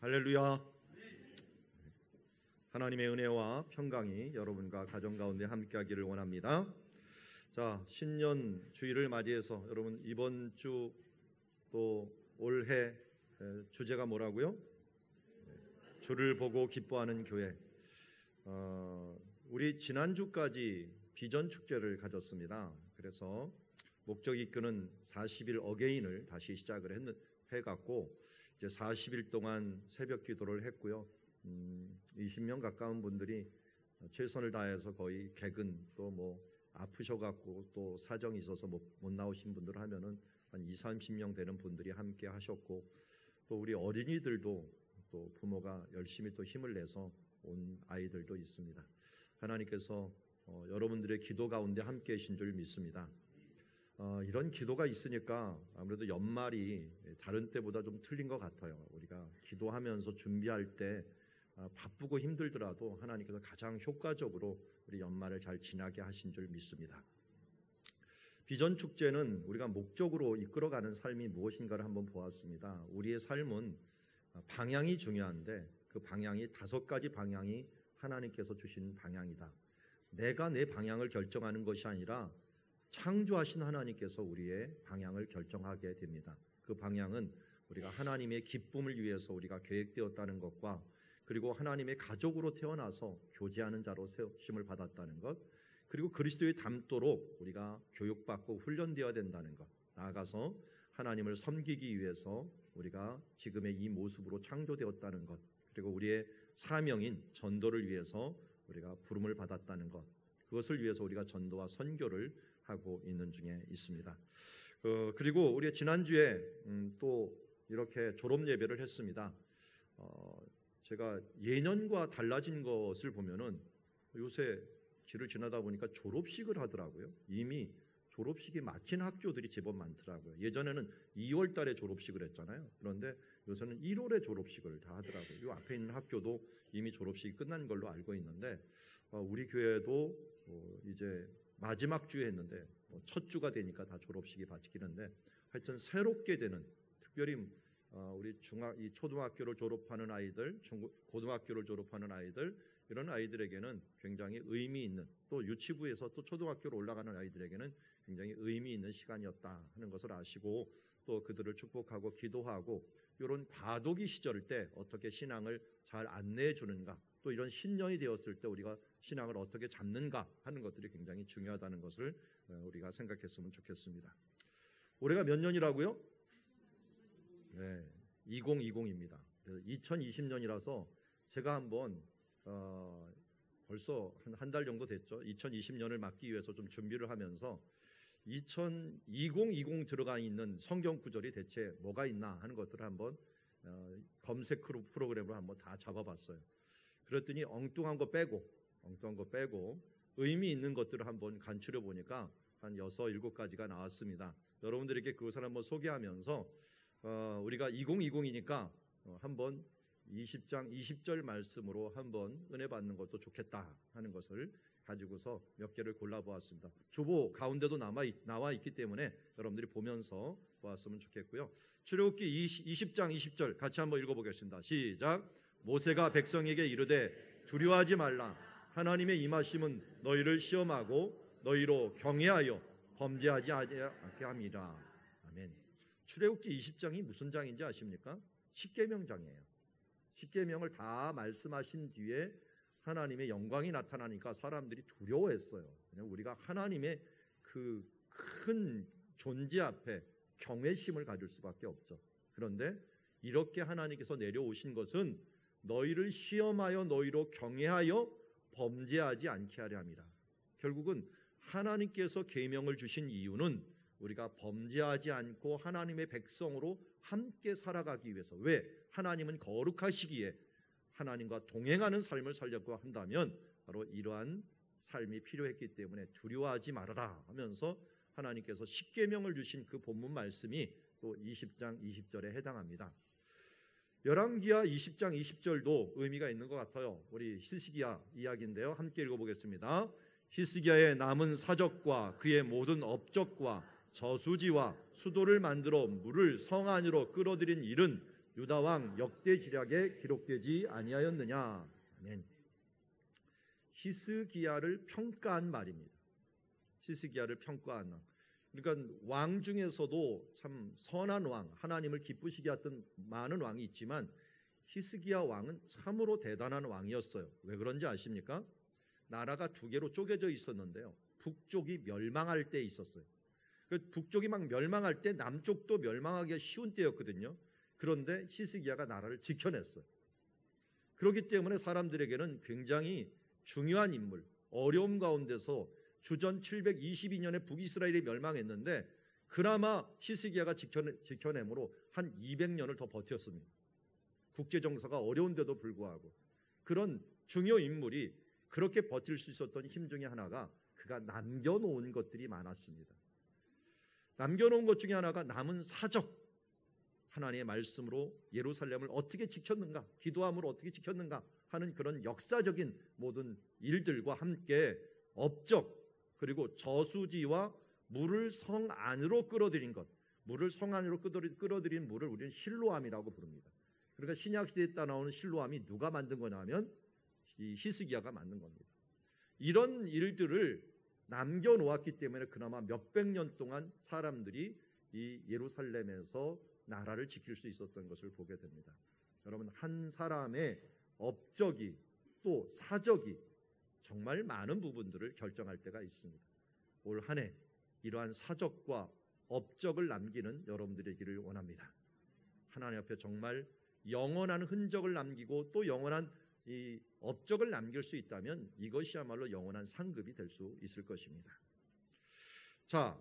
할렐루야. 하나님의 은혜와 평강이 여러분과 가정 가운데 함께하기를 원합니다. 자, 신년 주일을 맞이해서 여러분 이번 주 또 올해 주제가 뭐라고요? 주를 보고 기뻐하는 교회. 우리 지난주까지 비전 축제를 가졌습니다. 그래서 목적 이끄는 40일 어게인을 다시 시작을 해갖고 이제 40일 동안 새벽 기도를 했고요. 20명 가까운 분들이 최선을 다해서 거의 개근 또 뭐 아프셔갖고 또 사정이 있어서 못 나오신 분들 하면은 한 20-30명 되는 분들이 함께 하셨고, 또 우리 어린이들도 또 부모가 열심히 또 힘을 내서 온 아이들도 있습니다. 하나님께서 여러분들의 기도 가운데 함께 계신 줄 믿습니다. 이런 기도가 있으니까 아무래도 연말이 다른 때보다 좀 틀린 것 같아요. 우리가 기도하면서 준비할 때 바쁘고 힘들더라도 하나님께서 가장 효과적으로 우리 연말을 잘 지나게 하신 줄 믿습니다. 비전 축제는 우리가 목적으로 이끌어가는 삶이 무엇인가를 한번 보았습니다. 우리의 삶은 방향이 중요한데 그 방향이 5가지 방향이 하나님께서 주신 방향이다. 내가 내 방향을 결정하는 것이 아니라 창조하신 하나님께서 우리의 방향을 결정하게 됩니다. 그 방향은 우리가 하나님의 기쁨을 위해서 우리가 계획되었다는 것과, 그리고 하나님의 가족으로 태어나서 교제하는 자로 세우심을 받았다는 것, 그리고 그리스도의 닮도록 우리가 교육받고 훈련되어야 된다는 것, 나아가서 하나님을 섬기기 위해서 우리가 지금의 이 모습으로 창조되었다는 것, 그리고 우리의 사명인 전도를 위해서 우리가 부름을 받았다는 것, 그것을 위해서 우리가 전도와 선교를 하고 있는 중에 있습니다. 그리고 우리 지난주에 또 이렇게 졸업 예배를 했습니다. 제가 예년과 달라진 것을 보면은 요새 길을 지나다 보니까 졸업식을 하더라고요. 이미 졸업식이 마친 학교들이 제법 많더라고요. 예전에는 2월 달에 졸업식을 했잖아요. 그런데 요새는 1월에 졸업식을 다 하더라고요. 이 앞에 있는 학교도 이미 졸업식이 끝난 걸로 알고 있는데, 우리 교회도 이제 마지막 주에 했는데 첫 주가 되니까 다 졸업식이 바뀌는데, 하여튼 새롭게 되는, 특별히 우리 초등학교를 졸업하는 아이들, 고등학교를 졸업하는 아이들, 이런 아이들에게는 굉장히 의미 있는, 또 유치부에서 또 초등학교로 올라가는 아이들에게는 굉장히 의미 있는 시간이었다 하는 것을 아시고, 또 그들을 축복하고 기도하고, 이런 과도기 시절 때 어떻게 신앙을 잘 안내해 주는가, 또 이런 신년이 되었을 때 우리가 신앙을 어떻게 잡는가 하는 것들이 굉장히 중요하다는 것을 우리가 생각했으면 좋겠습니다. 올해가 몇 년이라고요? 네, 2020입니다. 2020년이라서 제가 한번 벌써 한 달 정도 됐죠. 2020년을 맞기 위해서 좀 준비를 하면서 2020 들어가 있는 성경 구절이 대체 뭐가 있나 하는 것들을 한번 검색 프로그램으로 한번 다 잡아봤어요. 그랬더니 엉뚱한 거 빼고 의미 있는 것들을 한번 간추려 보니까 한 6, 7가지가 나왔습니다. 여러분들에게 그것을 한번 소개하면서 우리가 2020이니까 한번 20장 20절 말씀으로 한번 은혜 받는 것도 좋겠다 하는 것을 가지고서 몇 개를 골라보았습니다. 주보 가운데도 나와 있기 때문에 여러분들이 보면서 보았으면 좋겠고요. 출애굽기 20장 20절 같이 한번 읽어보겠습니다. 시작. 모세가 백성에게 이르되 두려워하지 말라. 하나님의 임하심은 너희를 시험하고 너희로 경외하여 범죄하지 않게 함이라. 아멘. 출애굽기 20장이 무슨 장인지 아십니까? 십계명장이에요. 십계명을 다 말씀하신 뒤에 하나님의 영광이 나타나니까 사람들이 두려워했어요. 그냥 우리가 하나님의 그 큰 존재 앞에 경외심을 가질 수밖에 없죠. 그런데 이렇게 하나님께서 내려오신 것은 너희를 시험하여 너희로 경외하여 범죄하지 않게 하려 함이라. 결국은 하나님께서 계명을 주신 이유는 우리가 범죄하지 않고 하나님의 백성으로 함께 살아가기 위해서. 왜? 하나님은 거룩하시기에 하나님과 동행하는 삶을 살려고 한다면 바로 이러한 삶이 필요했기 때문에 두려워하지 말아라 하면서 하나님께서 십계명을 주신 그 본문 말씀이 또 20장 20절에 해당합니다. 열왕기하 20장 20절도 의미가 있는 것 같아요. 우리 히스기야 이야기인데요. 함께 읽어보겠습니다. 히스기야의 남은 사적과 그의 모든 업적과 저수지와 수도를 만들어 물을 성 안으로 끌어들인 일은 유다 왕 역대 지략에 기록되지 아니하였느냐. 아멘. 히스기야를 평가한 말입니다. 히스기야를 평가한 말. 그러니까 왕 중에서도 참 선한 왕, 하나님을 기쁘시게 했던 많은 왕이 있지만 히스기야 왕은 참으로 대단한 왕이었어요. 왜 그런지 아십니까? 나라가 두 개로 쪼개져 있었는데요. 북쪽이 멸망할 때 있었어요. 북쪽이 막 멸망할 때 남쪽도 멸망하기가 쉬운 때였거든요. 그런데 히스기야가 나라를 지켜냈어요. 그렇기 때문에 사람들에게는 굉장히 중요한 인물, 어려움 가운데서 주전 722년에 북이스라엘이 멸망했는데 그나마 히스기야가 지켜내므로 한 200년을 더 버텼습니다. 국제 정서가 어려운데도 불구하고 그런 중요 인물이 그렇게 버틸 수 있었던 힘 중에 하나가 그가 남겨놓은 것들이 많았습니다. 남겨놓은 것 중에 하나가 남은 사적, 하나님의 말씀으로 예루살렘을 어떻게 지켰는가, 기도함으로 어떻게 지켰는가 하는 그런 역사적인 모든 일들과 함께 업적, 그리고 저수지와 물을 성 안으로 끌어들인 것, 물을 성 안으로 끌어들인 물을 우리는 실로암이라고 부릅니다. 그러니까 신약 시대에 나오는 실로암이 누가 만든 거냐면 이 히스기야가 만든 겁니다. 이런 일들을 남겨놓았기 때문에 그나마 몇백 년 동안 사람들이 이 예루살렘에서 나라를 지킬 수 있었던 것을 보게 됩니다. 여러분, 한 사람의 업적이 또 사적이 정말 많은 부분들을 결정할 때가 있습니다. 올 한 해 이러한 사적과 업적을 남기는 여러분들이기를 원합니다. 하나님 앞에 정말 영원한 흔적을 남기고 또 영원한 이 업적을 남길 수 있다면 이것이야말로 영원한 상급이 될 수 있을 것입니다. 자,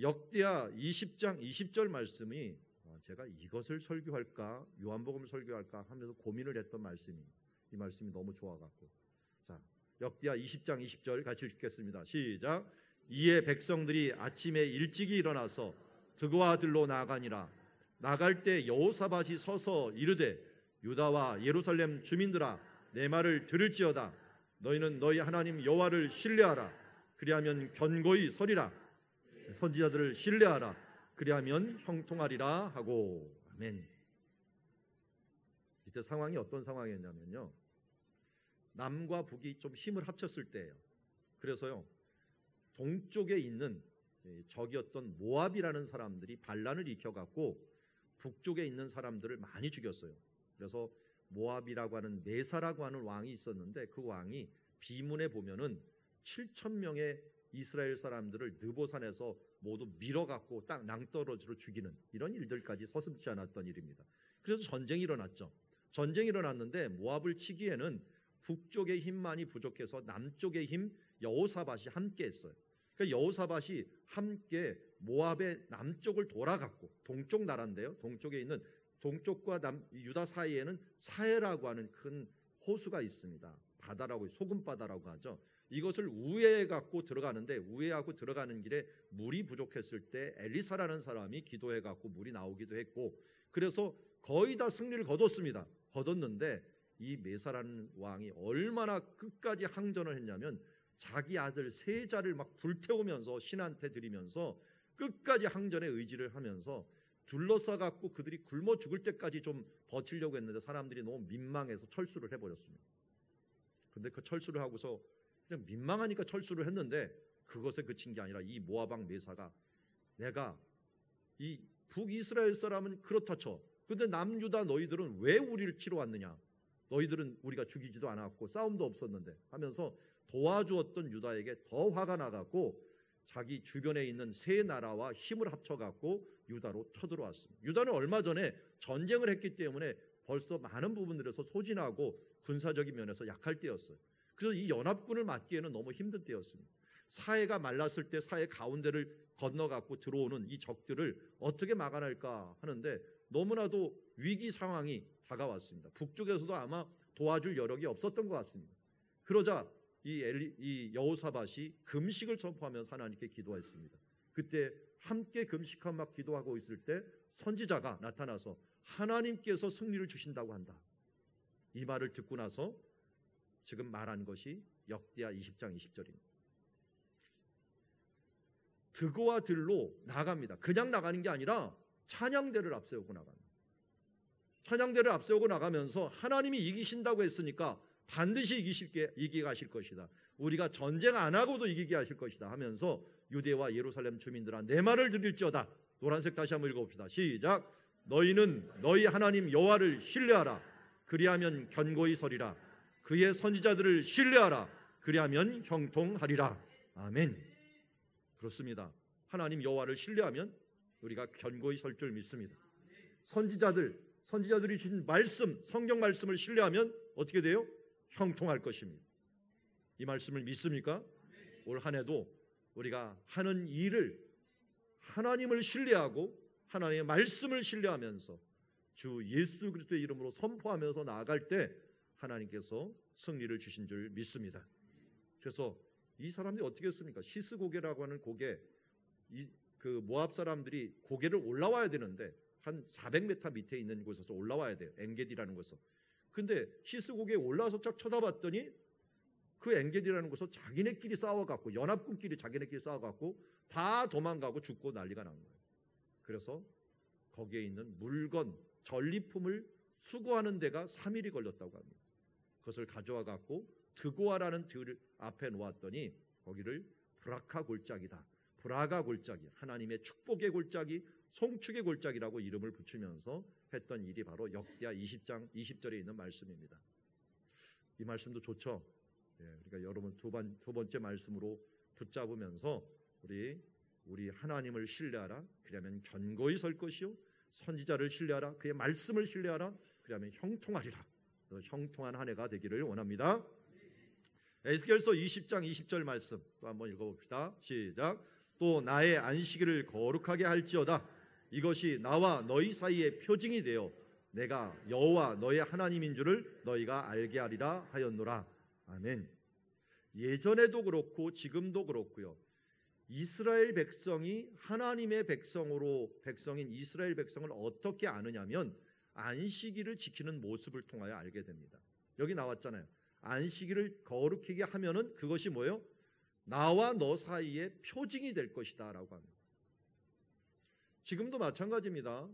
역대하 20장 20절 말씀이 제가 이것을 설교할까 요한복음을 설교할까 하면서 고민을 했던 말씀이 이 말씀이 너무 좋아갖고 자, 역대하 20장 20절 같이 읽겠습니다. 시작. 이에 백성들이 아침에 일찍이 일어나서 드고와 들로 나아가니라. 나갈 때 여호사밧이 서서 이르되 유다와 예루살렘 주민들아 내 말을 들을지어다. 너희는 너희 하나님 여호와를 신뢰하라. 그리하면 견고히 서리라. 선지자들을 신뢰하라. 그리하면 형통하리라 하고. 아멘. 이때 상황이 어떤 상황이었냐면요, 남과 북이 좀 힘을 합쳤을 때예요. 그래서요 동쪽에 있는 적이었던 모압이라는 사람들이 반란을 일으켜갖고 북쪽에 있는 사람들을 많이 죽였어요. 그래서 모압이라고 하는 메사라고 하는 왕이 있었는데 그 왕이 비문에 보면은 7,000명의 이스라엘 사람들을 느보산에서 모두 밀어갖고 딱 낭떠러지로 죽이는 이런 일들까지 서슴지 않았던 일입니다. 그래서 전쟁이 일어났죠. 전쟁이 일어났는데 모압을 치기에는 북쪽의 힘만이 부족해서 남쪽의 힘 여호사밧이 함께 했어요. 그러니까 여호사밧이 함께 모압의 남쪽을 돌아갔고, 동쪽 나라인데요, 동쪽에 있는 동쪽과 유다 사이에는 사해라고 하는 큰 호수가 있습니다. 바다라고, 소금바다라고 하죠. 이것을 우회해 갖고 들어가는데 우회하고 들어가는 길에 물이 부족했을 때 엘리사라는 사람이 기도해 갖고 물이 나오기도 했고, 그래서 거의 다 승리를 거뒀습니다. 거뒀는데 이 메사라는 왕이 얼마나 끝까지 항전을 했냐면 자기 아들 세자를 막 불태우면서 신한테 드리면서 끝까지 항전의 의지를 하면서 둘러싸 갖고 그들이 굶어 죽을 때까지 좀 버티려고 했는데 사람들이 너무 민망해서 철수를 해버렸습니다. 근데 그 철수를 하고서 그냥 민망하니까 철수를 했는데 그것에 그친 게 아니라 이 모압 왕 메사가 내가 이 북이스라엘 사람은 그렇다 쳐. 근데 남유다 너희들은 왜 우리를 치러 왔느냐? 너희들은 우리가 죽이지도 않았고 싸움도 없었는데 하면서 도와주었던 유다에게 더 화가 나갖고 자기 주변에 있는 세 나라와 힘을 합쳐갖고 유다로 쳐들어왔습니다. 유다는 얼마 전에 전쟁을 했기 때문에 벌써 많은 부분들에서 소진하고 군사적인 면에서 약할 때였어요. 그래서 이 연합군을 막기에는 너무 힘든 때였습니다. 사해가 말랐을 때 사해 가운데를 건너갖고 들어오는 이 적들을 어떻게 막아낼까 하는데 너무나도 위기 상황이 다가왔습니다. 북쪽에서도 아마 도와줄 여력이 없었던 것 같습니다. 그러자 이 여호사밧이 금식을 선포하면서 하나님께 기도했습니다. 그때 함께 금식하고 막 기도하고 있을 때 선지자가 나타나서 하나님께서 승리를 주신다고 한다. 이 말을 듣고 나서 지금 말한 것이 역대하 20장 20절입니다. 드고와 들로 나갑니다. 그냥 나가는 게 아니라 찬양대를 앞세우고 나갑니다. 찬양대를 앞세우고 나가면서 하나님이 이기신다고 했으니까 반드시 이기게 하실 것이다. 우리가 전쟁 안 하고도 이기게 하실 것이다 하면서 유대와 예루살렘 주민들아 내 말을 들을지어다. 노란색 다시 한번 읽어봅시다. 시작. 너희는 너희 하나님 여호와를 신뢰하라. 그리하면 견고히 서리라. 그의 선지자들을 신뢰하라. 그리하면 형통하리라. 아멘. 그렇습니다. 하나님 여호와를 신뢰하면 우리가 견고히 설 줄 믿습니다. 선지자들이 주신 말씀, 성경 말씀을 신뢰하면 어떻게 돼요? 형통할 것입니다. 이 말씀을 믿습니까? 올 한 해도 우리가 하는 일을 하나님을 신뢰하고 하나님의 말씀을 신뢰하면서 주 예수 그리스도의 이름으로 선포하면서 나아갈 때 하나님께서 승리를 주신 줄 믿습니다. 그래서 이 사람들이 어떻게 했습니까? 시스고개라고 하는 고개, 그 모압 사람들이 고개를 올라와야 되는데 한 400m 밑에 있는 곳에서 올라와야 돼요. 엔게디라는 곳에서. 근데 시스고개에 올라와서 쫙 쳐다봤더니 그 엔게디라는 곳에서 자기네끼리 싸워갖고 연합군끼리 자기네끼리 싸워갖고 다 도망가고 죽고 난리가 난 거예요. 그래서 거기에 있는 물건, 전리품을 수거하는 데가 3일이 걸렸다고 합니다. 그것을 가져와 갖고 드고아라는 들 앞에 놓았더니 거기를 브라카 골짜기다. 브라가 골짜기, 하나님의 축복의 골짜기, 송축의 골짜기라고 이름을 붙이면서 했던 일이 바로 역대하 20장 20절에 있는 말씀입니다. 이 말씀도 좋죠. 그러니까 여러분 두 번째 말씀으로 붙잡으면서 우리 하나님을 신뢰하라. 그러면 견고히 설 것이요. 선지자를 신뢰하라. 그의 말씀을 신뢰하라. 그러면 형통하리라. 형통한 한 해가 되기를 원합니다. 에스겔서 20장 20절 말씀 또 한번 읽어봅시다. 시작. 또 나의 안식일을 거룩하게 할지어다. 이것이 나와 너희 사이의 표징이 되어 내가 여호와 너의 하나님인 줄을 너희가 알게 하리라 하였노라. 아멘. 예전에도 그렇고 지금도 그렇고요. 이스라엘 백성이 하나님의 백성인 이스라엘 백성을 어떻게 아느냐면 안식일을 지키는 모습을 통하여 알게 됩니다. 여기 나왔잖아요. 안식일을 거룩하게 하면은 그것이 뭐예요? 나와 너 사이에 표징이 될 것이다 라고 합니다. 지금도 마찬가지입니다.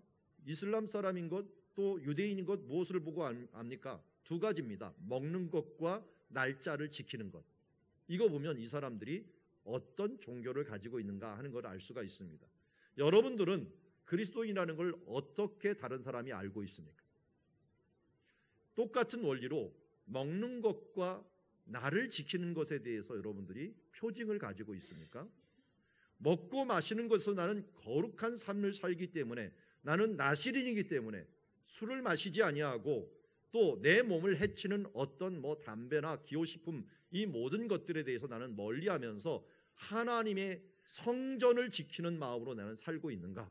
이슬람 사람인 것 또 유대인인 것 무엇을 보고 압니까? 두 가지입니다. 먹는 것과 날짜를 지키는 것. 이거 보면 이 사람들이 어떤 종교를 가지고 있는가 하는 걸 알 수가 있습니다. 여러분들은 그리스도인이라는 걸 어떻게 다른 사람이 알고 있습니까? 똑같은 원리로 먹는 것과 날을 지키는 것에 대해서 여러분들이 표징을 가지고 있습니까? 먹고 마시는 것에서 나는 거룩한 삶을 살기 때문에 나는 나실인이기 때문에 술을 마시지 아니하고 또 내 몸을 해치는 어떤 담배나 기호식품 이 모든 것들에 대해서 나는 멀리하면서 하나님의 성전을 지키는 마음으로 나는 살고 있는가?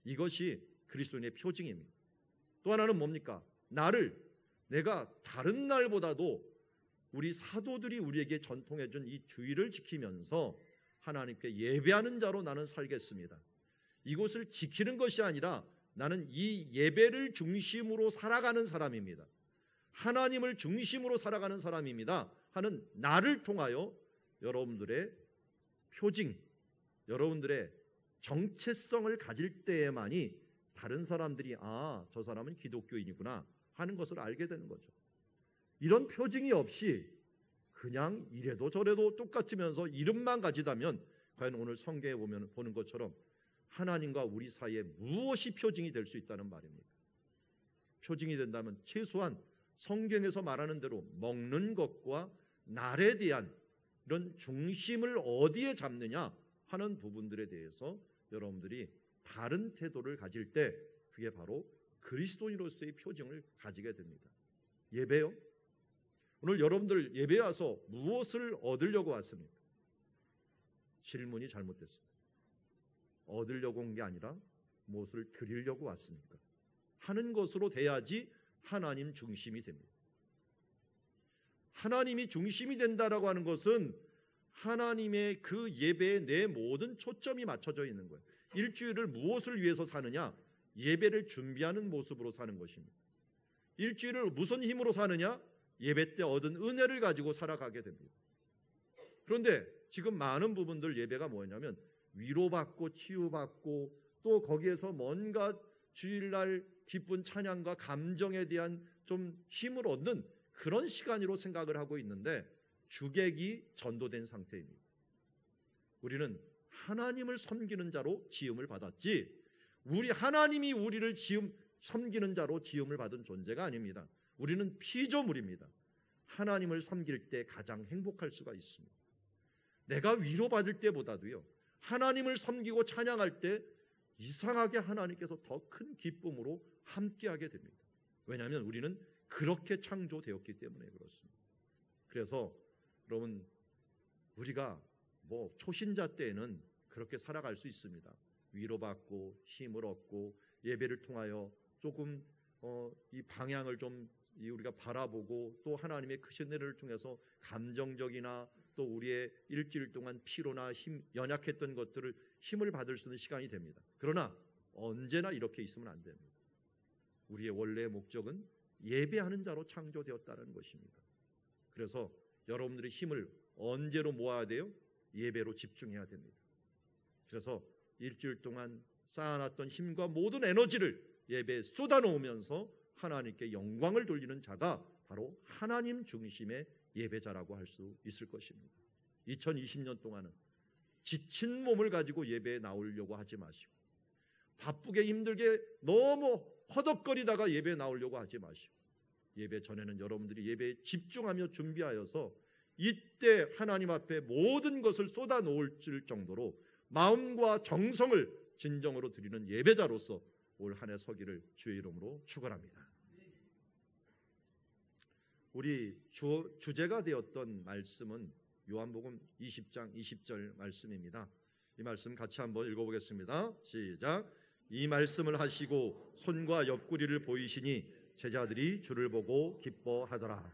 이것이 그리스도인의 표징입니다. 또 하나는 뭡니까? 내가 다른 날보다도 우리 사도들이 우리에게 전통해준 이 주의를 지키면서 하나님께 예배하는 자로 나는 살겠습니다. 이곳을 지키는 것이 아니라 나는 이 예배를 중심으로 살아가는 사람입니다. 하나님을 중심으로 살아가는 사람입니다 하는 나를 통하여 여러분들의 표징, 여러분들의 정체성을 가질 때에만이 다른 사람들이 저 사람은 기독교인이구나 하는 것을 알게 되는 거죠. 이런 표징이 없이 그냥 이래도 저래도 똑같으면서 이름만 가지다면 과연 오늘 성경에 보는 것처럼 하나님과 우리 사이에 무엇이 표징이 될 수 있다는 말입니까? 표징이 된다면 최소한 성경에서 말하는 대로 먹는 것과 날에 대한 이런 중심을 어디에 잡느냐 하는 부분들에 대해서 여러분들이 바른 태도를 가질 때 그게 바로 그리스도인으로서의 표징을 가지게 됩니다. 예배요? 오늘 여러분들 예배에 와서 무엇을 얻으려고 왔습니까? 질문이 잘못됐습니다. 얻으려고 온 게 아니라 무엇을 드리려고 왔습니까? 하는 것으로 돼야지 하나님 중심이 됩니다. 하나님이 중심이 된다라고 하는 것은 하나님의 그 예배에 내 모든 초점이 맞춰져 있는 거예요. 일주일을 무엇을 위해서 사느냐? 예배를 준비하는 모습으로 사는 것입니다. 일주일을 무슨 힘으로 사느냐? 예배 때 얻은 은혜를 가지고 살아가게 됩니다. 그런데 지금 많은 부분들 예배가 뭐냐면 위로받고 치유받고 또 거기에서 뭔가 주일날 기쁜 찬양과 감정에 대한 좀 힘을 얻는 그런 시간으로 생각을 하고 있는데 주객이 전도된 상태입니다. 우리는 하나님을 섬기는 자로 지음을 받았지 하나님이 우리를 섬기는 자로 지음을 받은 존재가 아닙니다. 우리는 피조물입니다. 하나님을 섬길 때 가장 행복할 수가 있습니다. 내가 위로받을 때보다도요, 하나님을 섬기고 찬양할 때 이상하게 하나님께서 더 큰 기쁨으로 함께하게 됩니다. 왜냐하면 우리는 그렇게 창조되었기 때문에 그렇습니다. 그래서 여러분, 우리가 초신자 때에는 그렇게 살아갈 수 있습니다. 위로받고 힘을 얻고 예배를 통하여 조금 이 방향을 좀 우리가 바라보고 또 하나님의 크신 은혜를 통해서 감정적이나 또 우리의 일주일 동안 피로나 연약했던 것들을 힘을 받을 수 있는 시간이 됩니다. 그러나 언제나 이렇게 있으면 안 됩니다. 우리의 원래의 목적은 예배하는 자로 창조되었다는 것입니다. 그래서 여러분들의 힘을 언제로 모아야 돼요? 예배로 집중해야 됩니다. 그래서 일주일 동안 쌓아놨던 힘과 모든 에너지를 예배에 쏟아놓으면서 하나님께 영광을 돌리는 자가 바로 하나님 중심의 예배자라고 할 수 있을 것입니다. 2020년 동안은 지친 몸을 가지고 예배에 나오려고 하지 마시고, 바쁘게 힘들게 너무 허덕거리다가 예배에 나오려고 하지 마시고, 예배 전에는 여러분들이 예배에 집중하며 준비하여서 이때 하나님 앞에 모든 것을 쏟아놓을 정도로 마음과 정성을 진정으로 드리는 예배자로서 올 한 해 서기를 주의 이름으로 축원합니다. 우리 주제가 되었던 말씀은 요한복음 20장 20절 말씀입니다. 이 말씀 같이 한번 읽어보겠습니다. 시작. 이 말씀을 하시고 손과 옆구리를 보이시니 제자들이 주를 보고 기뻐하더라.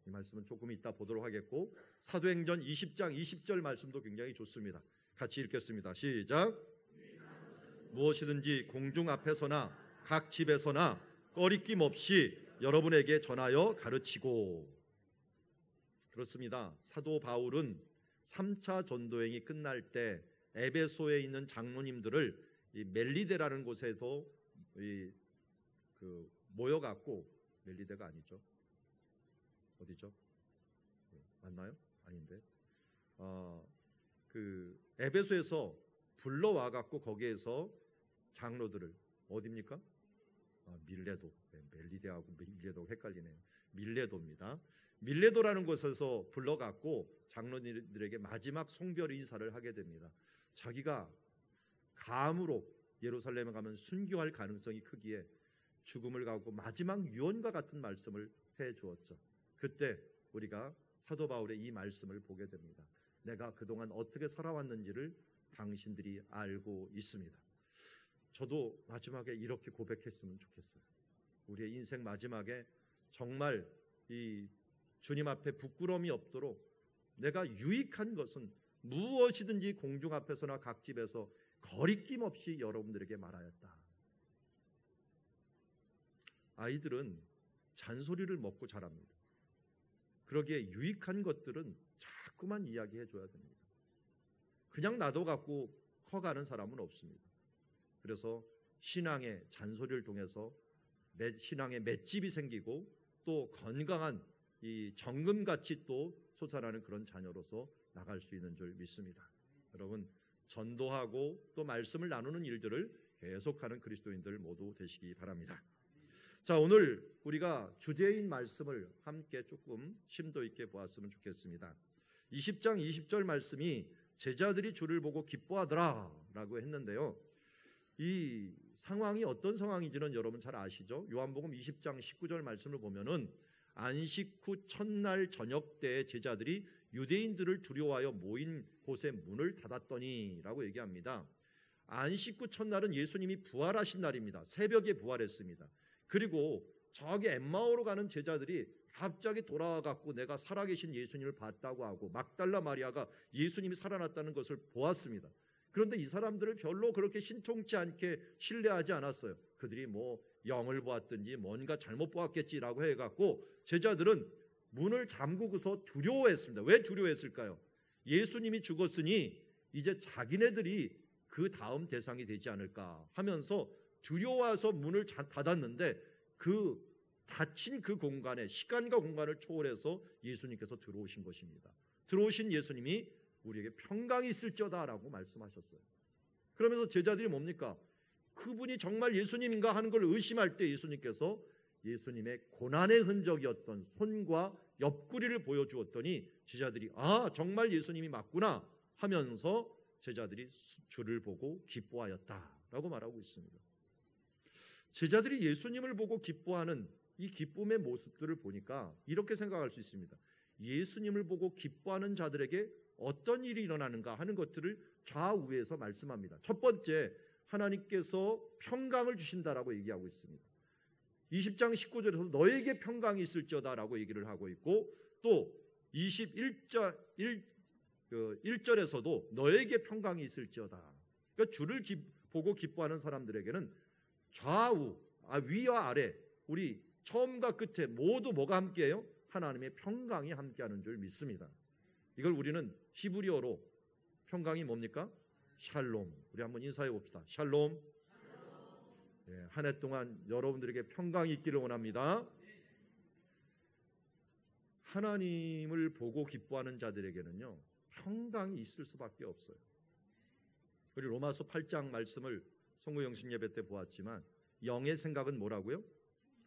이 말씀은 조금 이따 보도록 하겠고, 사도행전 20장 20절 말씀도 굉장히 좋습니다. 같이 읽겠습니다. 시작. 무엇이든지 공중 앞에서나 각 집에서나 꺼리낌 없이 여러분에게 전하여 가르치고. 그렇습니다. 사도 바울은 3차 전도행이 끝날 때 에베소에 있는 장로님들을 이 멜리데라는 곳에서 모여갖고, 멜리데가 아니죠. 어디죠? 맞나요? 아닌데. 에베소에서 불러와갖고 거기에서 장로들을, 어디입니까? 밀레도. 멜리데하고 밀레도 헷갈리네요. 밀레도입니다. 밀레도라는 곳에서 불러갖고 장로들에게 마지막 송별 인사를 하게 됩니다. 자기가 감으로 예루살렘에 가면 순교할 가능성이 크기에 죽음을 가고 마지막 유언과 같은 말씀을 해 주었죠. 그때 우리가 사도 바울의 이 말씀을 보게 됩니다. 내가 그동안 어떻게 살아왔는지를 당신들이 알고 있습니다. 저도 마지막에 이렇게 고백했으면 좋겠어요. 우리의 인생 마지막에 정말 이 주님 앞에 부끄러움이 없도록 내가 유익한 것은 무엇이든지 공중 앞에서나 각 집에서 거리낌 없이 여러분들에게 말하였다. 아이들은 잔소리를 먹고 자랍니다. 그러기에 유익한 것들은 자꾸만 이야기해 줘야 됩니다. 그냥 놔둬갖고 커가는 사람은 없습니다. 그래서 신앙의 잔소리를 통해서 신앙의 맷집이 생기고 또 건강한 이 정금같이 또 솟아나는 그런 자녀로서 나갈 수 있는 줄 믿습니다. 여러분, 전도하고 또 말씀을 나누는 일들을 계속하는 그리스도인들 모두 되시기 바랍니다. 자, 오늘 우리가 주제인 말씀을 함께 조금 심도 있게 보았으면 좋겠습니다. 20장 20절 말씀이 제자들이 주를 보고 기뻐하더라 라고 했는데요, 이 상황이 어떤 상황인지는 여러분 잘 아시죠? 요한복음 20장 19절 말씀을 보면은 안식 후 첫날 저녁 때 제자들이 유대인들을 두려워하여 모인 곳에 문을 닫았더니 라고 얘기합니다. 안식 후 첫날은 예수님이 부활하신 날입니다. 새벽에 부활했습니다. 그리고 저기 엠마오로 가는 제자들이 갑자기 돌아와갖고 내가 살아계신 예수님을 봤다고 하고, 막달라 마리아가 예수님이 살아났다는 것을 보았습니다. 그런데 이 사람들을 별로 그렇게 신통치 않게 신뢰하지 않았어요. 그들이 뭐 영을 보았든지 뭔가 잘못 보았겠지라고 해갖고 제자들은 문을 잠그고서 두려워했습니다. 왜 두려워했을까요? 예수님이 죽었으니 이제 자기네들이 그 다음 대상이 되지 않을까 하면서 들여와서 문을 닫았는데 그 닫힌 그 공간에 시간과 공간을 초월해서 예수님께서 들어오신 것입니다. 들어오신 예수님이 우리에게 평강이 있을지어다라고 말씀하셨어요. 그러면서 제자들이 뭡니까? 그분이 정말 예수님인가 하는 걸 의심할 때 예수님께서 예수님의 고난의 흔적이었던 손과 옆구리를 보여주었더니 제자들이 정말 예수님이 맞구나 하면서 제자들이 주를 보고 기뻐하였다라고 말하고 있습니다. 제자들이 예수님을 보고 기뻐하는 이 기쁨의 모습들을 보니까 이렇게 생각할 수 있습니다. 예수님을 보고 기뻐하는 자들에게 어떤 일이 일어나는가 하는 것들을 좌우에서 말씀합니다. 첫 번째, 하나님께서 평강을 주신다라고 얘기하고 있습니다. 20장 19절에서 너에게 평강이 있을지어다라고 얘기를 하고 있고, 또 1절에서도 너에게 평강이 있을지어다. 그러니까 주를 보고 기뻐하는 사람들에게는 좌우, 위와 아래, 우리 처음과 끝에 모두 뭐가 함께해요? 하나님의 평강이 함께하는 줄 믿습니다. 이걸 우리는 히브리어로 평강이 뭡니까? 샬롬. 우리 한번 인사해 봅시다. 샬롬. 네, 한 해 동안 여러분들에게 평강이 있기를 원합니다. 하나님을 보고 기뻐하는 자들에게는요, 평강이 있을 수밖에 없어요. 우리 로마서 8장 말씀을 성구 영신 예배 때 보았지만 영의 생각은 뭐라고요?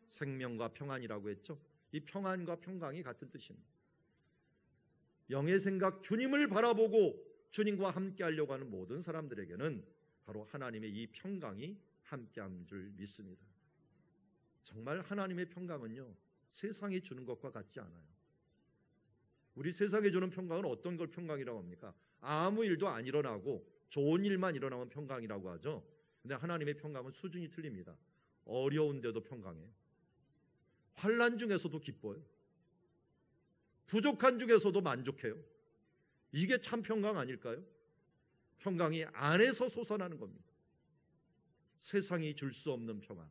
생명과 평안이라고 했죠. 이 평안과 평강이 같은 뜻입니다. 영의 생각, 주님을 바라보고 주님과 함께 하려고 하는 모든 사람들에게는 바로 하나님의 이 평강이 함께한 줄 믿습니다. 정말 하나님의 평강은요, 세상이 주는 것과 같지 않아요. 우리 세상에 주는 평강은 어떤 걸 평강이라고 합니까? 아무 일도 안 일어나고 좋은 일만 일어나면 평강이라고 하죠. 근데 하나님의 평강은 수준이 틀립니다. 어려운데도 평강해요. 환난 중에서도 기뻐요. 부족한 중에서도 만족해요. 이게 참 평강 아닐까요? 평강이 안에서 솟아나는 겁니다. 세상이 줄 수 없는 평안.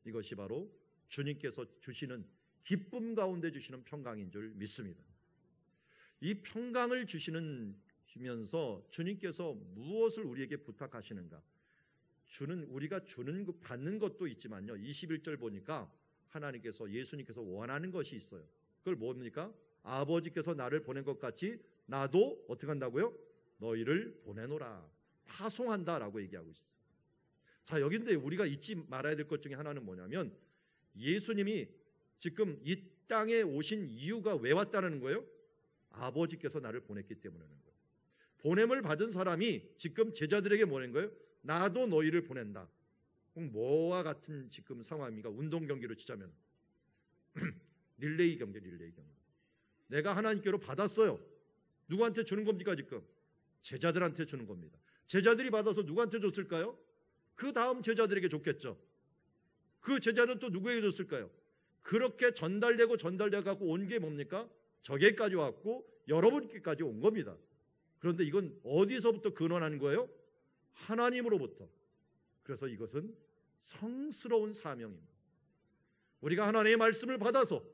이것이 바로 주님께서 주시는 기쁨 가운데 주시는 평강인 줄 믿습니다. 이 평강을 주시면서 주님께서 무엇을 우리에게 부탁하시는가? 우리가 받는 것도 있지만요, 21절 보니까 하나님께서, 예수님께서 원하는 것이 있어요. 그걸 뭡니까? 아버지께서 나를 보낸 것 같이 나도 어떻게 한다고요? 너희를 보내노라, 파송한다라고 얘기하고 있어요. 자, 여기인데 우리가 잊지 말아야 될 것 중에 하나는 뭐냐면, 예수님이 지금 이 땅에 오신 이유가 왜 왔다는 거예요? 아버지께서 나를 보냈기 때문이라는 거예요. 보냄을 받은 사람이 지금 제자들에게 보낸 거예요? 나도 너희를 보낸다. 뭐와 같은 지금 상황입니까? 운동 경기로 치자면 릴레이 경기. 내가 하나님께로 받았어요. 누구한테 주는 겁니까? 지금 제자들한테 주는 겁니다. 제자들이 받아서 누구한테 줬을까요? 그 다음 제자들에게 줬겠죠. 그 제자는 또 누구에게 줬을까요? 그렇게 전달되고 갖고 온 게 뭡니까? 저게까지 왔고 여러분께까지 온 겁니다. 그런데 이건 어디서부터 근원하는 거예요? 하나님으로부터. 그래서 이것은 성스러운 사명입니다. 우리가 하나님의 말씀을 받아서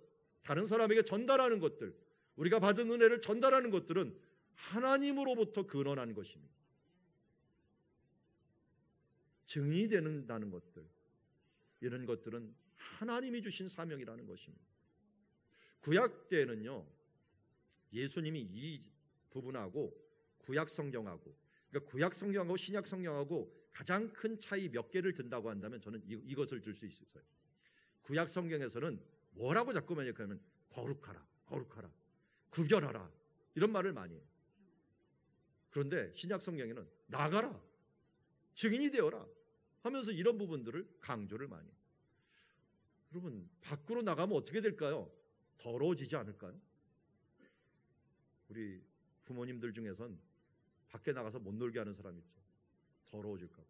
다른 사람에게 전달하는 것들, 우리가 받은 은혜를 전달하는 것들은 하나님으로부터 근원하는 것입니다. 증인이 된다는 것들, 이런 것들은 하나님이 주신 사명이라는 것입니다. 구약 때는요, 예수님이 이 부분하고 구약 성경하고, 그러니까 구약 성경하고 신약 성경하고 가장 큰 차이 몇 개를 든다고 한다면 저는 이것을 들 수 있어요. 구약 성경에서는 뭐라고 자꾸만 얘기하면 거룩하라, 구별하라, 이런 말을 많이 해요. 그런데 신약 성경에는 나가라, 증인이 되어라 하면서 이런 부분들을 강조를 많이 해요. 여러분, 밖으로 나가면 어떻게 될까요? 더러워지지 않을까요? 우리 부모님들 중에선 밖에 나가서 못 놀게 하는 사람 있죠. 더러워질까 봐.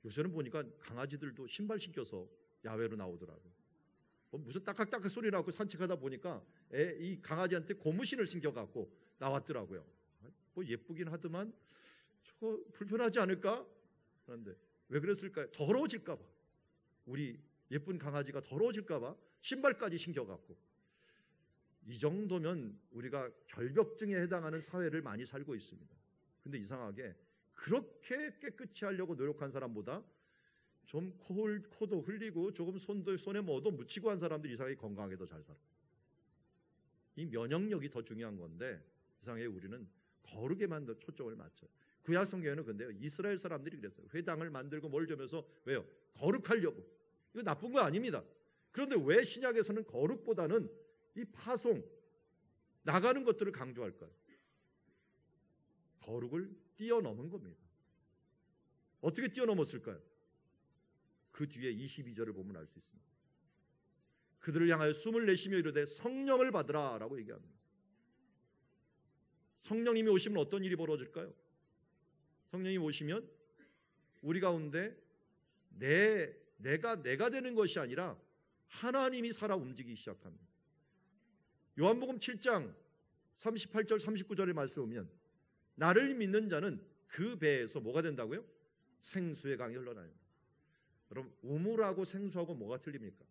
요새는 보니까 강아지들도 신발 신겨서 야외로 나오더라고요. 무슨 딱딱딱 소리 나고 산책하다 보니까 이 강아지한테 고무신을 신겨갖고 나왔더라고요. 뭐 예쁘긴 하더만 저거 불편하지 않을까? 그런데 왜 그랬을까요? 더러워질까 봐. 우리 예쁜 강아지가 더러워질까 봐 신발까지 신겨갖고. 이 정도면 우리가 결벽증에 해당하는 사회를 많이 살고 있습니다. 근데 이상하게 그렇게 깨끗이 하려고 노력한 사람보다 좀 코도 흘리고 조금 손에 뭐도 묻히고 한 사람들이 이상하게 건강하게 더 잘 살아. 이 면역력이 더 중요한 건데 이상하게 우리는 거룩에만 더 초점을 맞춰요. 구약 성경에는 근데요, 이스라엘 사람들이 그랬어요. 회당을 만들고 뭘 주면서 왜요? 거룩하려고. 이거 나쁜 거 아닙니다. 그런데 왜 신약에서는 거룩보다는 이 파송, 나가는 것들을 강조할까요? 거룩을 뛰어넘은 겁니다. 어떻게 뛰어넘었을까요? 그 뒤에 22절을 보면 알 수 있습니다. 그들을 향하여 숨을 내쉬며 이르되 성령을 받으라 라고 얘기합니다. 성령님이 오시면 어떤 일이 벌어질까요? 성령님이 오시면 우리 가운데 내가 되는 것이 아니라 하나님이 살아 움직이기 시작합니다. 요한복음 7장 38절 39절의 말씀에 보면 나를 믿는 자는 그 배에서 뭐가 된다고요? 생수의 강이 흘러나요. 여러분, 우물하고 생수하고 뭐가 틀립니까?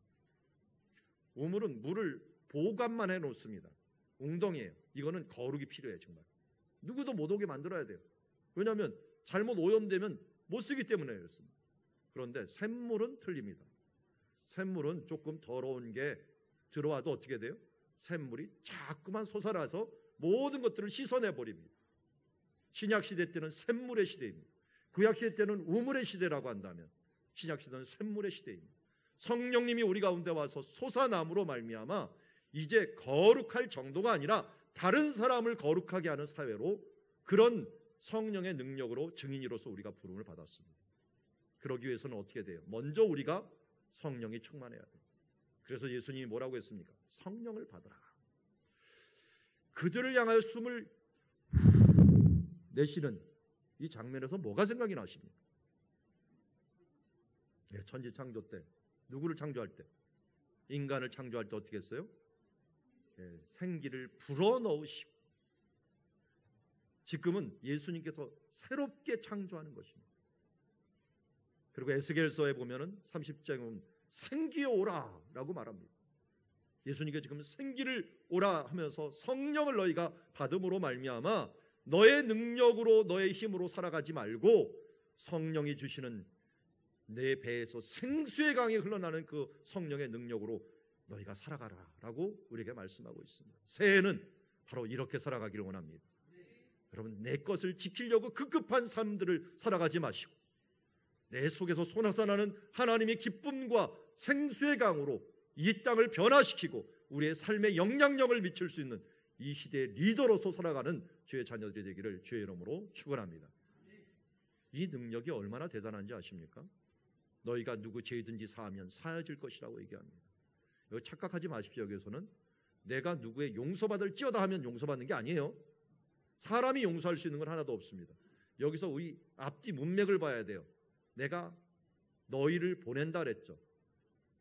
우물은 물을 보관만 해놓습니다. 웅덩이에요. 이거는 거룩이 필요해요. 정말 누구도 못 오게 만들어야 돼요. 왜냐하면 잘못 오염되면 못 쓰기 때문에 그렇습니다. 그런데 샘물은 틀립니다. 샘물은 조금 더러운 게 들어와도 어떻게 돼요? 샘물이 자꾸만 솟아나서 모든 것들을 씻어내버립니다. 신약시대 때는 샘물의 시대입니다. 구약시대 때는 우물의 시대라고 한다면 신약시대는 샘물의 시대입니다. 성령님이 우리 가운데 와서 솟아남으로 말미암아 이제 거룩할 정도가 아니라 다른 사람을 거룩하게 하는 사회로, 그런 성령의 능력으로 증인으로서 우리가 부름을 받았습니다. 그러기 위해서는 어떻게 돼요? 먼저 우리가 성령이 충만해야 돼요. 그래서 예수님이 뭐라고 했습니까? 성령을 받으라. 그들을 향하여 숨을 내쉬는 이 장면에서 뭐가 생각이 나십니까? 천지 창조 때 누구를 창조할 때? 인간을 창조할 때 어떻게 했어요? 생기를 불어넣으시고, 지금은 예수님께서 새롭게 창조하는 것입니다. 그리고 에스겔서에 보면은 30장에 보면 생기여 오라 라고 말합니다. 예수님께서 지금 생기를 오라 하면서 성령을 너희가 받음으로 말미암아 너의 능력으로 너의 힘으로 살아가지 말고 성령이 주시는 내 배에서 생수의 강이 흘러나는 그 성령의 능력으로 너희가 살아가라 라고 우리에게 말씀하고 있습니다. 새해는 바로 이렇게 살아가기를 원합니다. 여러분, 내 것을 지키려고 급급한 삶들을 살아가지 마시고 내 속에서 솟아나는 하나님의 기쁨과 생수의 강으로 이 땅을 변화시키고 우리의 삶에 영향력을 미칠 수 있는 이 시대의 리더로서 살아가는 주의 자녀들이 되기를 주의 이름으로 축원합니다. 이 능력이 얼마나 대단한지 아십니까? 너희가 누구 죄든지 사하면 사해질 것이라고 얘기합니다. 여기 착각하지 마십시오. 여기서는 내가 누구의 용서받을지어다 하면 용서받는 게 아니에요. 사람이 용서할 수 있는 건 하나도 없습니다. 여기서 우리 앞뒤 문맥을 봐야 돼요. 내가 너희를 보낸다 그랬죠.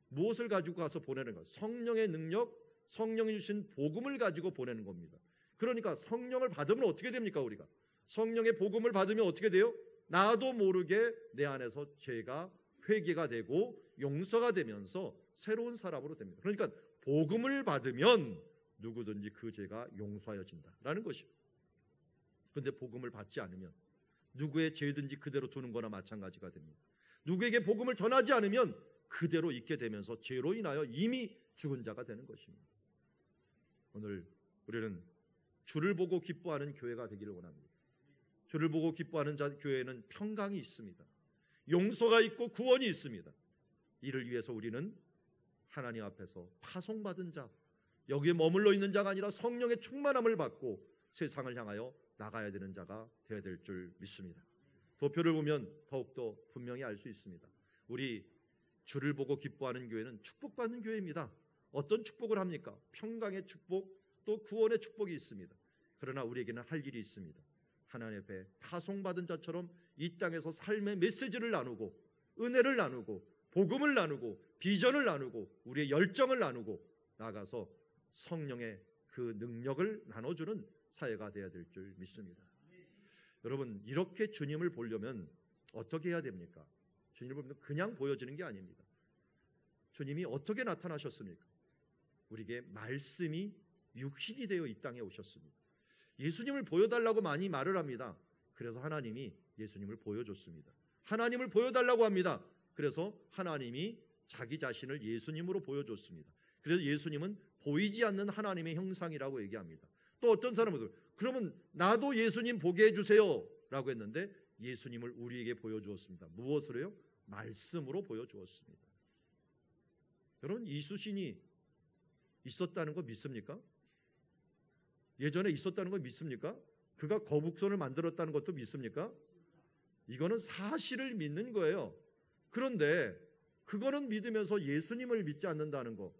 무엇을 가지고 가서 보내는 것? 성령의 능력, 성령이 주신 복음을 가지고 보내는 겁니다. 그러니까 성령을 받으면 어떻게 됩니까? 우리가 성령의 복음을 받으면 어떻게 돼요? 나도 모르게 내 안에서 죄가 회개가 되고 용서가 되면서 새로운 사람으로 됩니다. 그러니까 복음을 받으면 누구든지 그 죄가 용서하여진다라는 것입니다. 그런데 복음을 받지 않으면 누구의 죄든지 그대로 두는 거나 마찬가지가 됩니다. 누구에게 복음을 전하지 않으면 그대로 있게 되면서 죄로 인하여 이미 죽은 자가 되는 것입니다. 오늘 우리는 주를 보고 기뻐하는 교회가 되기를 원합니다. 주를 보고 기뻐하는 교회에는 평강이 있습니다. 용서가 있고 구원이 있습니다. 이를 위해서 우리는 하나님 앞에서 파송받은 자, 여기에 머물러 있는 자가 아니라 성령의 충만함을 받고 세상을 향하여 나가야 되는 자가 되어야 될 줄 믿습니다. 도표를 보면 더욱더 분명히 알 수 있습니다. 우리 주를 보고 기뻐하는 교회는 축복받는 교회입니다. 어떤 축복을 합니까? 평강의 축복, 또 구원의 축복이 있습니다. 그러나 우리에게는 할 일이 있습니다. 하나님 앞에 파송받은 자처럼 이 땅에서 삶의 메시지를 나누고 은혜를 나누고 복음을 나누고 비전을 나누고 우리의 열정을 나누고 나가서 성령의 그 능력을 나눠주는 사회가 되어야 될 줄 믿습니다. 여러분, 이렇게 주님을 보려면 어떻게 해야 됩니까? 주님을 보면 그냥 보여지는 게 아닙니다. 주님이 어떻게 나타나셨습니까? 우리에게 말씀이 육신이 되어 이 땅에 오셨습니다. 예수님을 보여달라고 많이 말을 합니다. 그래서 하나님이 예수님을 보여줬습니다. 하나님을 보여달라고 합니다. 그래서 하나님이 자기 자신을 예수님으로 보여줬습니다. 그래서 예수님은 보이지 않는 하나님의 형상이라고 얘기합니다. 또 어떤 사람은 그러면 나도 예수님 보게 해주세요 라고 했는데 예수님을 우리에게 보여주었습니다. 무엇으로요? 말씀으로 보여주었습니다. 여러분, 이수신이 있었다는 거 믿습니까? 예전에 있었다는 거 믿습니까? 그가 거북선을 만들었다는 것도 믿습니까? 이거는 사실을 믿는 거예요. 그런데 그거는 믿으면서 예수님을 믿지 않는다는 거,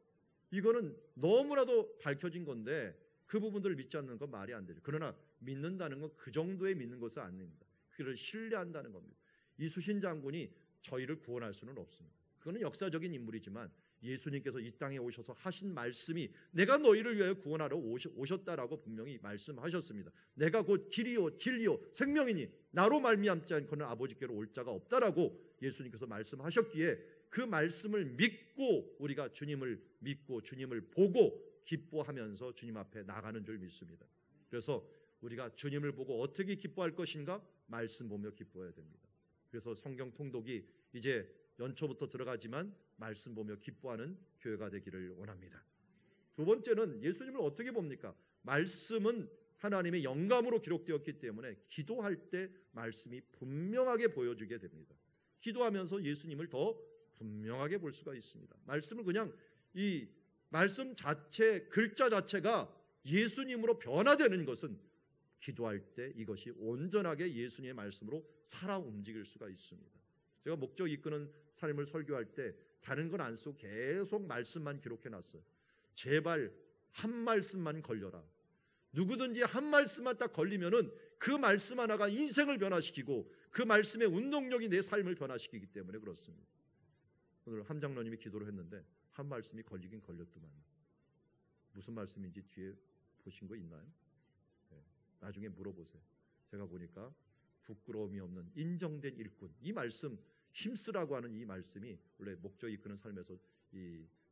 이거는 너무나도 밝혀진 건데 그 부분들을 믿지 않는 건 말이 안 되죠. 그러나 믿는다는 건 그 정도에 믿는 것은 아닙니다. 그를 신뢰한다는 겁니다. 이수신 장군이 저희를 구원할 수는 없습니다. 그거는 역사적인 인물이지만 예수님께서 이 땅에 오셔서 하신 말씀이 내가 너희를 위하여 구원하러 오셨다라고 분명히 말씀하셨습니다. 내가 곧 길이요 진리요 생명이니 나로 말미암지 않고는 아버지께로 올 자가 없다라고 예수님께서 말씀하셨기에 그 말씀을 믿고 우리가 주님을 믿고 주님을 보고 기뻐하면서 주님 앞에 나가는 줄 믿습니다. 그래서 우리가 주님을 보고 어떻게 기뻐할 것인가? 말씀 보며 기뻐해야 됩니다. 그래서 성경 통독이 이제 연초부터 들어가지만 말씀 보며 기뻐하는 교회가 되기를 원합니다. 두 번째는 예수님을 어떻게 봅니까? 말씀은 하나님의 영감으로 기록되었기 때문에 기도할 때 말씀이 분명하게 보여주게 됩니다. 기도하면서 예수님을 더 분명하게 볼 수가 있습니다. 말씀을 그냥 이 말씀 자체, 글자 자체가 예수님으로 변화되는 것은 기도할 때 이것이 온전하게 예수님의 말씀으로 살아 움직일 수가 있습니다. 제가 목적 이끄는 삶을 설교할 때 다른 건 안 쓰고 계속 말씀만 기록해 놨어요. 제발 한 말씀만 걸려라. 누구든지 한 말씀만 딱 걸리면은 그 말씀 하나가 인생을 변화시키고 그 말씀의 운동력이 내 삶을 변화시키기 때문에 그렇습니다. 오늘 함장로님이 기도를 했는데 한 말씀이 걸리긴 걸렸더만. 무슨 말씀인지 뒤에 보신 거 있나요? 네, 나중에 물어보세요. 제가 보니까 부끄러움이 없는 인정된 일꾼, 이 말씀, 힘쓰라고 하는 이 말씀이 원래 목적 이끄는 삶에서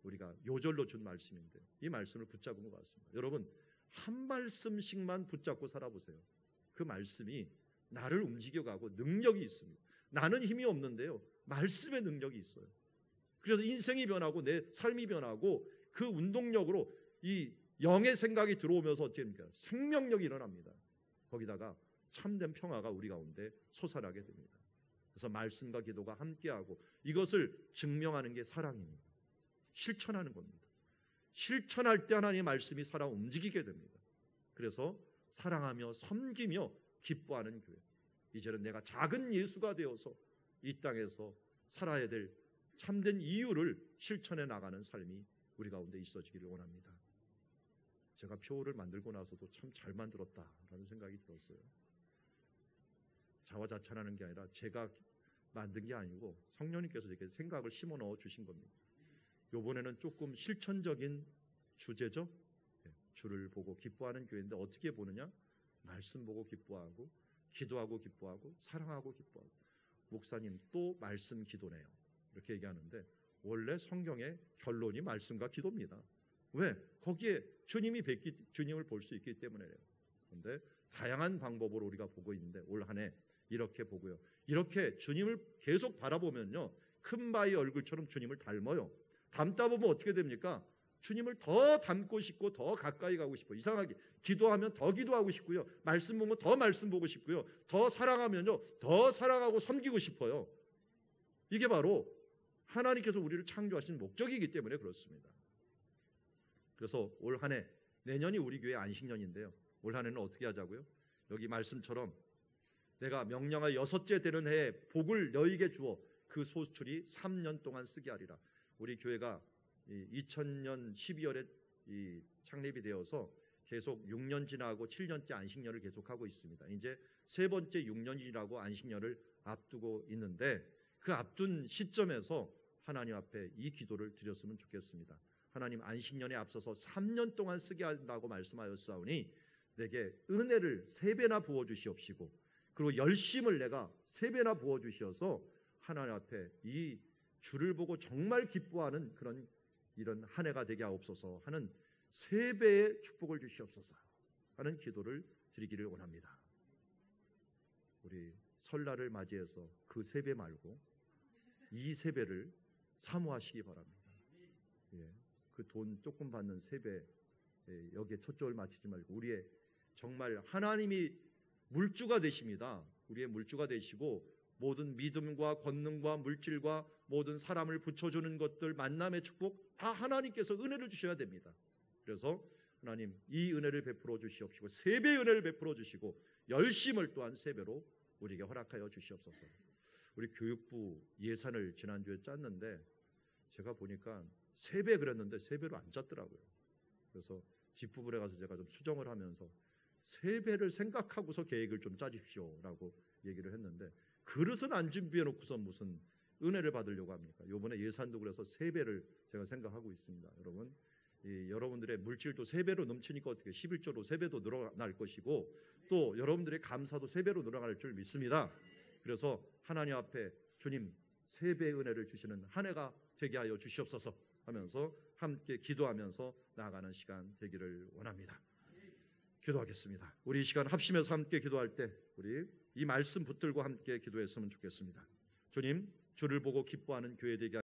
우리가 요절로 준 말씀인데 이 말씀을 붙잡은 것 같습니다. 여러분, 한 말씀씩만 붙잡고 살아보세요. 그 말씀이 나를 움직여가고 능력이 있습니다. 나는 힘이 없는데요, 말씀의 능력이 있어요. 그래서 인생이 변하고 내 삶이 변하고 그 운동력으로 이 영의 생각이 들어오면서 어떻게 됩니까? 생명력이 일어납니다. 거기다가 참된 평화가 우리 가운데 솟아나게 됩니다. 그래서 말씀과 기도가 함께하고 이것을 증명하는 게 사랑입니다. 실천하는 겁니다. 실천할 때 하나님의 말씀이 살아 움직이게 됩니다. 그래서 사랑하며 섬기며 기뻐하는 교회. 이제는 내가 작은 예수가 되어서 이 땅에서 살아야 될 참된 이유를 실천해 나가는 삶이 우리 가운데 있어지기를 원합니다. 제가 표를 만들고 나서도 참 잘 만들었다라는 생각이 들었어요. 자화자찬하는 게 아니라 제가 만든 게 아니고 성령님께서 이렇게 생각을 심어 넣어 주신 겁니다. 이번에는 조금 실천적인 주제죠. 주를 보고 기뻐하는 교회인데 어떻게 보느냐? 말씀 보고 기뻐하고 기도하고 기뻐하고 사랑하고 기뻐하고. 목사님 또 말씀 기도네요. 이렇게 얘기하는데 원래 성경의 결론이 말씀과 기도입니다. 왜? 거기에 주님을 볼 수 있기 때문에요. 그런데 다양한 방법으로 우리가 보고 있는데 올 한 해 이렇게 보고요. 이렇게 주님을 계속 바라보면요, 큰 바위 얼굴처럼 주님을 닮아요. 닮다 보면 어떻게 됩니까? 주님을 더 닮고 싶고 더 가까이 가고 싶어요. 이상하게 기도하면 더 기도하고 싶고요, 말씀 보면 더 말씀 보고 싶고요, 더 사랑하면요 더 사랑하고 섬기고 싶어요. 이게 바로 하나님께서 우리를 창조하신 목적이기 때문에 그렇습니다. 그래서 올 한 해, 내년이 우리 교회 안식년인데요, 올 한 해는 어떻게 하자고요? 여기 말씀처럼 내가 명령하여 6째 되는 해에 복을 너희에게 주어 그 소출이 3년 동안 쓰게 하리라. 우리 교회가 2000년 12월에 창립이 되어서 계속 6년 지나고 7년째 안식년을 계속하고 있습니다. 이제 세 번째 6년이라고 안식년을 앞두고 있는데 그 앞둔 시점에서 하나님 앞에 이 기도를 드렸으면 좋겠습니다. 하나님, 안식년에 앞서서 3년 동안 쓰게 한다고 말씀하였사오니 내게 은혜를 3배나 부어주시옵시고 그리고 열심을 내가 3배나 부어주시어서 하나님 앞에 이 주를 보고 정말 기뻐하는 그런 이런 한 해가 되게 하옵소서 하는 3배의 축복을 주시옵소서 하는 기도를 드리기를 원합니다. 우리 설날을 맞이해서 그 3배 말고 이 세배를 사모하시기 바랍니다. 예, 그 돈 조금 받는 세배, 여기에 초점을 맞추지 말고 우리의 정말 하나님이 물주가 되십니다. 우리의 물주가 되시고 모든 믿음과 권능과 물질과 모든 사람을 붙여주는 것들, 만남의 축복 다 하나님께서 은혜를 주셔야 됩니다. 그래서 하나님 이 은혜를 베풀어 주시옵시고 세배의 은혜를 베풀어 주시고 열심을 또한 세배로 우리에게 허락하여 주시옵소서. 우리 교육부 예산을 지난주에 짰는데 제가 보니까 세배 그랬는데 세배로 안 짰더라고요. 그래서 집부분에 가서 제가 좀 수정을 하면서 세배를 생각하고서 계획을 좀 짜십시오라고 얘기를 했는데 그릇은 안 준비해 놓고서 무슨 은혜를 받으려고 합니까? 이번에 예산도 그래서 세배를 제가 생각하고 있습니다. 여러분, 여러분들의 물질도 세배로 넘치니까 어떻게 11조로 세배도 늘어날 것이고 또 여러분들의 감사도 세배로 늘어날 줄 믿습니다. 그래서 하나님 앞에 주님 세배의 은혜를 주시는 한 해가 되게 하여 주시옵소서 하면서 함께 기도하면서 나아가는 시간 되기를 원합니다. 기도하겠습니다. 우리 이 시간 합심해서 함께 기도할 때 우리 이 말씀 붙들고 함께 기도했으면 좋겠습니다. 주님, 주를 보고 기뻐하는 교회 되게